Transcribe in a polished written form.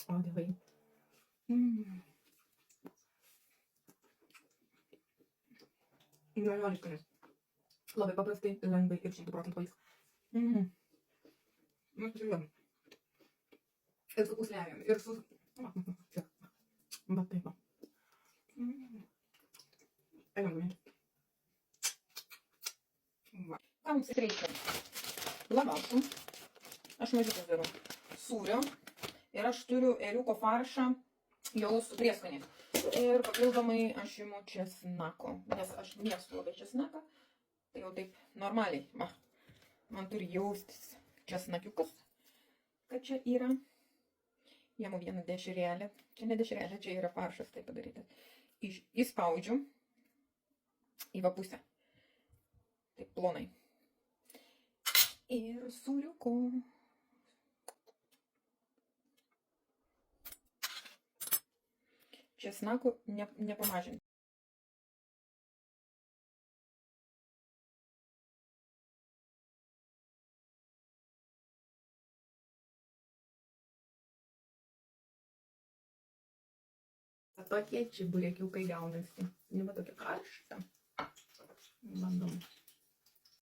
O, dievai. Nerealiai skanus. Labai paprastai, lengvai ir 100% vaisių. Nu, žiūrėjom. Ir su puslelėm, ir su... Čia. Va taip va. Einam gaminti. Va. Ką mums reikia? Labiausiai. Aš mažiukas darau. Sūrio. Ir aš turiu ėriuko faršą jau su prieskoniais. Ir papildomai aš imu česnako. Nes aš mėgstu labai česnaką. Tai jau taip normaliai. Va. Man turi jaustis česnakiukas. Kad čia yra. Jėmu vieną dešrelę. Čia ne dešrelė, čia yra faršas tai padarytas. Įspaudžiu į va pusę. Taip plonai. Ir sūriuku. Česnako nepamažinti. Tokie čiburekiukai gaunasi. Neba tokia karšta. Bandom.